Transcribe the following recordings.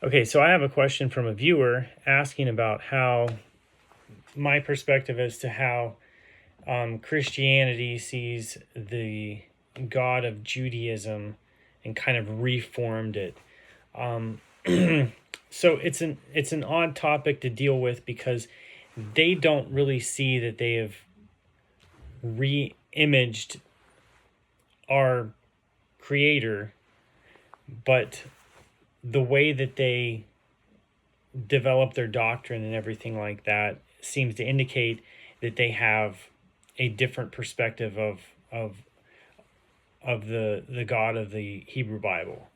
Okay, so I have a question from a viewer asking about how my perspective as to how Christianity sees the God of Judaism and kind of reformed it. So it's an odd topic to deal with because they don't really see that they have re-imaged our Creator, but the way that they develop their doctrine and everything like that seems to indicate that they have a different perspective of the God of the Hebrew Bible.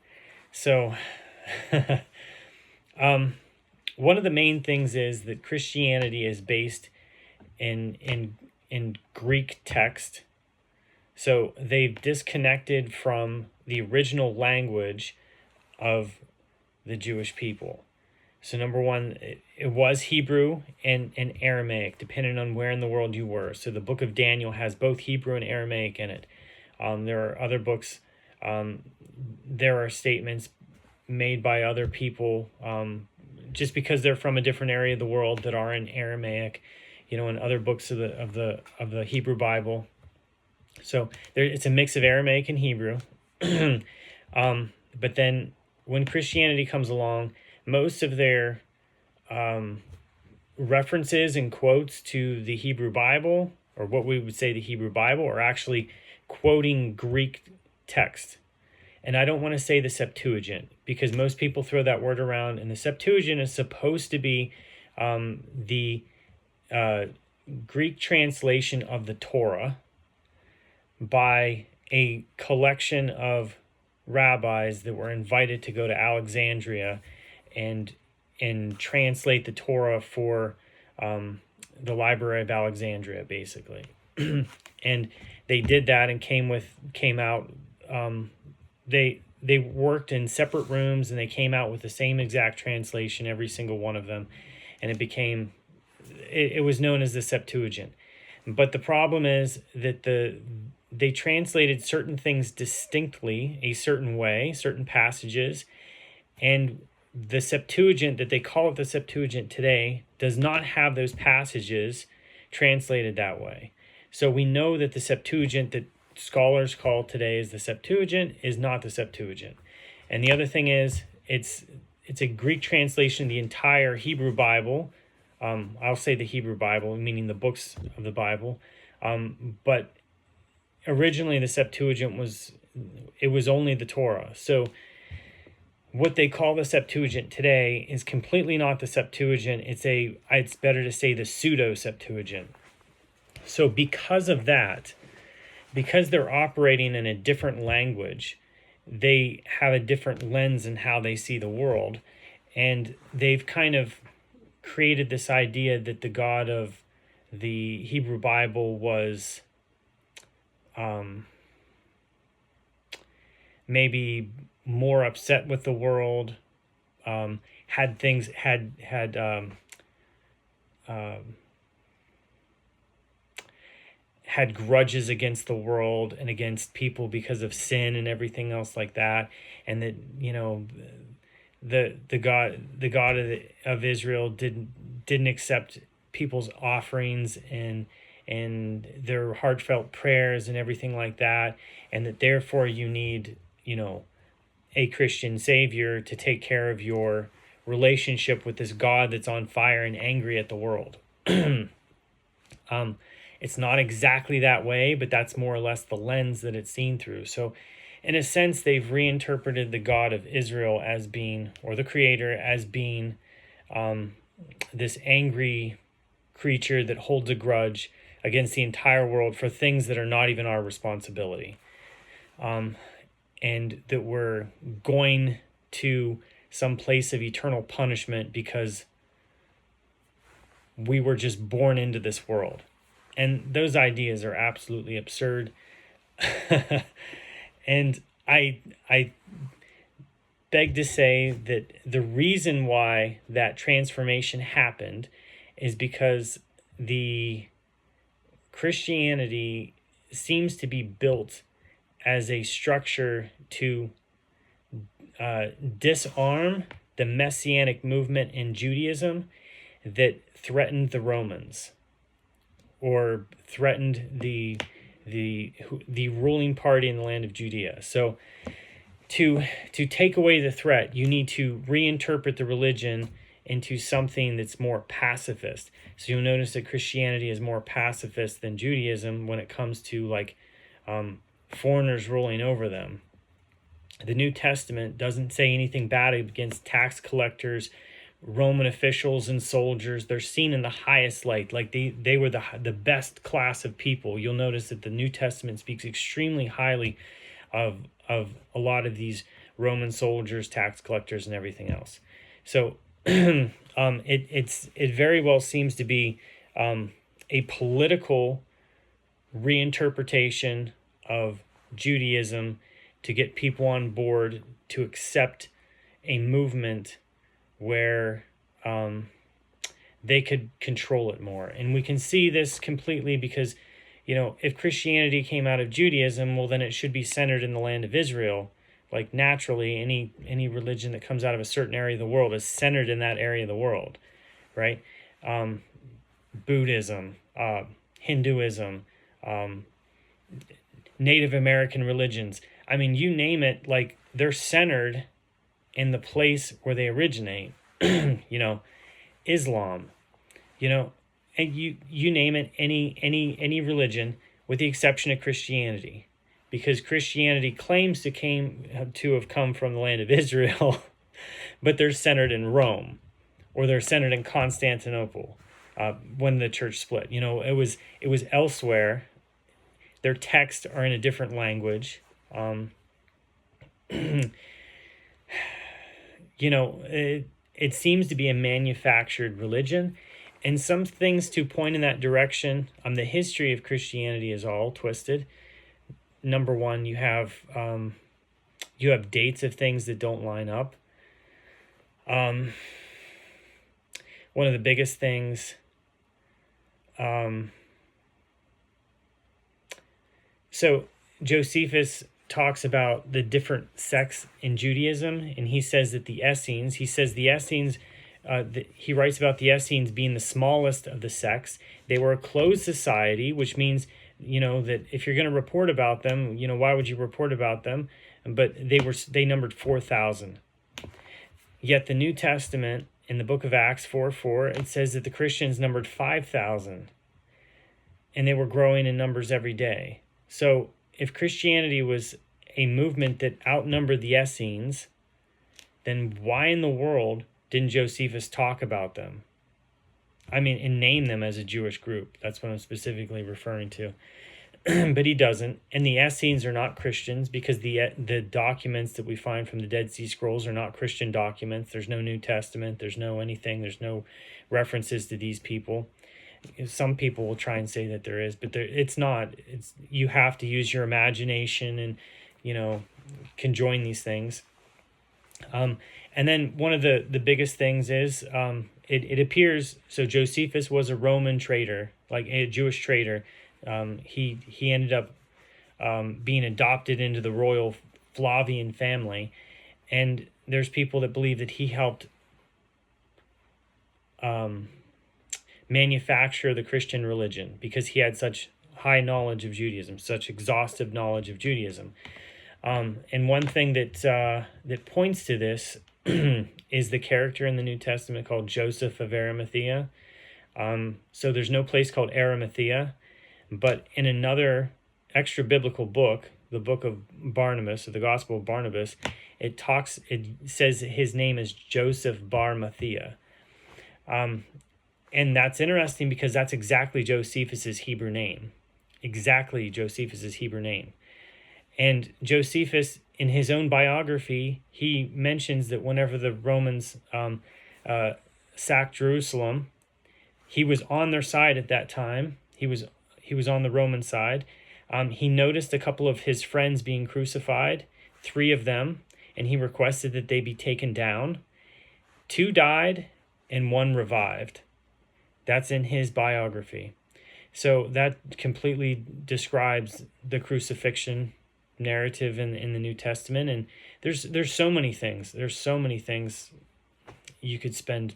So one of the main things is that Christianity is based in Greek text. So they've disconnected from the original language of the Jewish people. So number one, it was Hebrew and Aramaic, depending on where in the world you were. So the book of Daniel has both Hebrew and Aramaic in it. There are other books. There are statements made by other people just because they're from a different area of the world that are in Aramaic, in other books of the Hebrew Bible. So it's a mix of Aramaic and Hebrew. But then when Christianity comes along, most of their references and quotes to the Hebrew Bible, or what we would say the Hebrew Bible, are actually quoting Greek text. And I don't want to say the Septuagint, because most people throw that word around, and the Septuagint is supposed to be the Greek translation of the Torah by a collection of rabbis that were invited to go to Alexandria and translate the Torah for the Library of Alexandria, basically. And they did that and came out. They worked in separate rooms, and they came out with the same exact translation, every single one of them, and it was known as the Septuagint. But the problem is that they translated certain things distinctly a certain way, certain passages, and the Septuagint, that they call it the Septuagint today, does not have those passages translated that way. So we know that the Septuagint that scholars call today as the Septuagint is not the Septuagint. And the other thing is, it's a Greek translation of the entire Hebrew Bible. I'll say the Hebrew Bible, meaning the books of the Bible. But originally the Septuagint was only the Torah. So what they call the Septuagint today is completely not the Septuagint. It's better to say the pseudo-Septuagint. So because of that, because they're operating in a different language, they have a different lens in how they see the world. And they've kind of created this idea that the God of the Hebrew Bible was maybe more upset with the world, had grudges against the world and against people because of sin and everything else like that, and that the God of Israel didn't accept people's offerings and their heartfelt prayers and everything like that, and that therefore you need a Christian Savior to take care of your relationship with this God that's on fire and angry at the world. It's not exactly that way, but that's more or less the lens that it's seen through. So in a sense, they've reinterpreted the God of Israel as being, or the Creator as being, this angry creature that holds a grudge against the entire world for things that are not even our responsibility. And that we're going to some place of eternal punishment because we were just born into this world. And those ideas are absolutely absurd. And I beg to say that the reason why that transformation happened is because the Christianity seems to be built as a structure to disarm the Messianic movement in Judaism that threatened the Romans, or threatened the ruling party in the land of Judea. So to take away the threat, you need to reinterpret the religion into something that's more pacifist. So you'll notice that Christianity is more pacifist than Judaism when it comes to like foreigners ruling over them. The New Testament doesn't say anything bad against tax collectors, Roman officials, and soldiers. They're seen in the highest light, like they were the best class of people. You'll notice that the New Testament speaks extremely highly of a lot of these Roman soldiers, tax collectors, and everything else. So it very well seems to be a political reinterpretation of Judaism to get people on board to accept a movement where they could control it more. And we can see this completely because, if Christianity came out of Judaism, well, then it should be centered in the land of Israel. Like naturally, any religion that comes out of a certain area of the world is centered in that area of the world, right? Buddhism, Hinduism, Native American religions. I mean, you name it, like they're centered in the place where they originate. Islam, and you name it, any religion, with the exception of Christianity. Because Christianity claims to have come from the land of Israel, but they're centered in Rome, or they're centered in Constantinople. When the church split, it was elsewhere. Their texts are in a different language. It seems to be a manufactured religion, and some things to point in that direction. The history of Christianity is all twisted. Number one, you have dates of things that don't line up. One of the biggest things, so Josephus talks about the different sects in Judaism, and he says that the Essenes, he writes about the Essenes being the smallest of the sects. They were a closed society, which means, that if you're going to report about them, why would you report about them? But they numbered 4,000. Yet the New Testament, in the book of Acts 4:4, it says that the Christians numbered 5,000, and they were growing in numbers every day. So if Christianity was a movement that outnumbered the Essenes, then why in the world didn't Josephus talk about them? I mean, and name them as a Jewish group. That's what I'm specifically referring to. But he doesn't. And the Essenes are not Christians because the documents that we find from the Dead Sea Scrolls are not Christian documents. There's no New Testament. There's no anything. There's no references to these people. Some people will try and say that there is, but it's not. You have to use your imagination and, conjoin these things. And then one of the biggest things is it appears, so Josephus was a Roman trader, like a Jewish trader. He ended up being adopted into the royal Flavian family. And there's people that believe that he helped manufacture the Christian religion because he had such high knowledge of Judaism, such exhaustive knowledge of Judaism. And one thing that points to this is the character in the New Testament called Joseph of Arimathea. So there's no place called Arimathea, but in another extra biblical book, the book of Barnabas, or the Gospel of Barnabas, it says his name is Joseph bar Mathia. And that's interesting because that's exactly Josephus's Hebrew name. And Josephus, in his own biography, he mentions that whenever the Romans sacked Jerusalem, he was on their side at that time. He was on the Roman side. He noticed a couple of his friends being crucified, 3 of them, and he requested that they be taken down. 2 died and 1 revived. That's in his biography. So that completely describes the crucifixion narrative in the New Testament. And there's so many things. There's so many things you could spend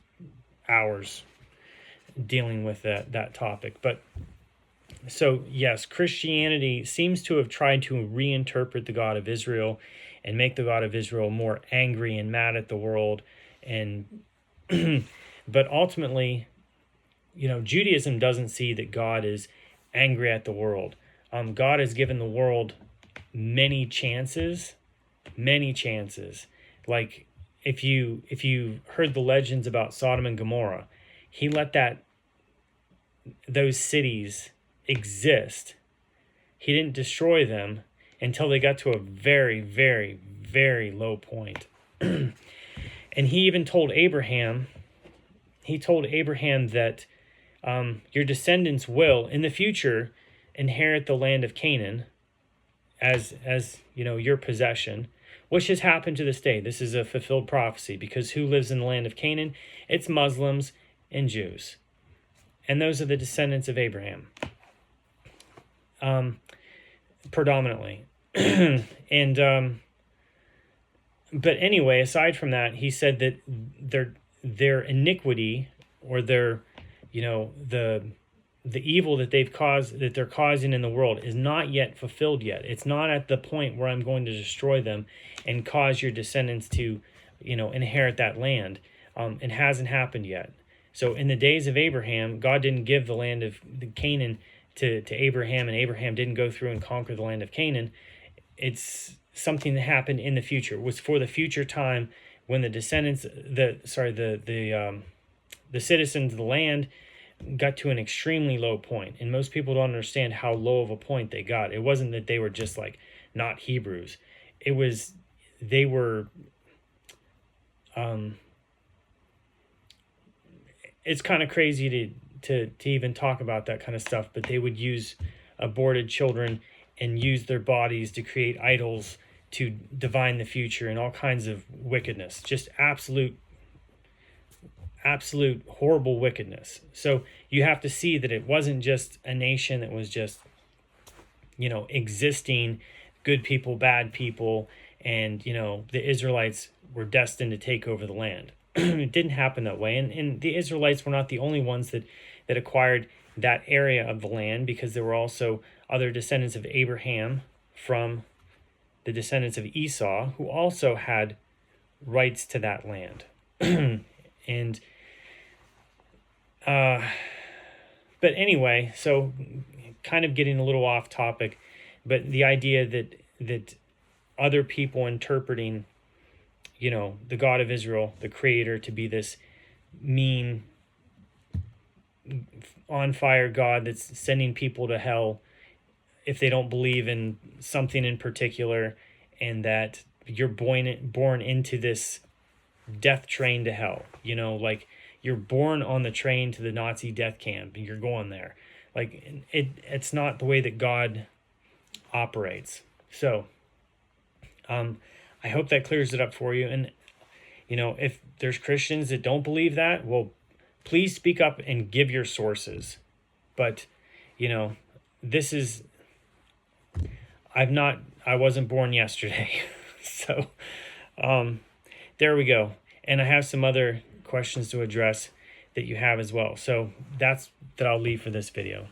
hours dealing with that topic. But so yes, Christianity seems to have tried to reinterpret the God of Israel and make the God of Israel more angry and mad at the world. And but ultimately, Judaism doesn't see that God is angry at the world. God has given the world many chances. Like if you heard the legends about Sodom and Gomorrah, he let those cities exist. He didn't destroy them until they got to a very, very, very low point. And he even told Abraham that your descendants will in the future inherit the land of Canaan as your possession, which has happened to this day. This is a fulfilled prophecy, because who lives in the land of Canaan? It's Muslims and Jews. And those are the descendants of Abraham. Predominantly. And but anyway, aside from that, he said that their iniquity, or their the evil that they're causing in the world, is not yet fulfilled yet. It's not at the point where I'm going to destroy them and cause your descendants to inherit that land. It hasn't happened yet. So in the days of Abraham, God didn't give the land of Canaan to Abraham, and Abraham didn't go through and conquer the land of Canaan. It's something that happened in the future. It was for the future time when the descendants, the citizens of the land got to an extremely low point. And most people don't understand how low of a point they got. It wasn't that they were just like not Hebrews. It was they were it's kind of crazy to even talk about that kind of stuff, but they would use aborted children and use their bodies to create idols to divine the future and all kinds of wickedness. Just absolute horrible wickedness. So you have to see that it wasn't just a nation that was just existing, good people, bad people, and the Israelites were destined to take over the land. It didn't happen that way. And the Israelites were not the only ones that acquired that area of the land, because there were also other descendants of Abraham from the descendants of Esau who also had rights to that land. And but anyway, so kind of getting a little off topic, but the idea that other people interpreting the God of Israel, the creator, to be this mean, on fire God that's sending people to hell if they don't believe in something in particular, and that you're born into this death train to hell. Like you're born on the train to the Nazi death camp and you're going there. Like it's not the way that God operates. So I hope that clears it up for you. And if there's Christians that don't believe that, well, please speak up and give your sources. But this is, I wasn't born yesterday. So there we go. And I have some other questions to address that you have as well. So that I'll leave for this video.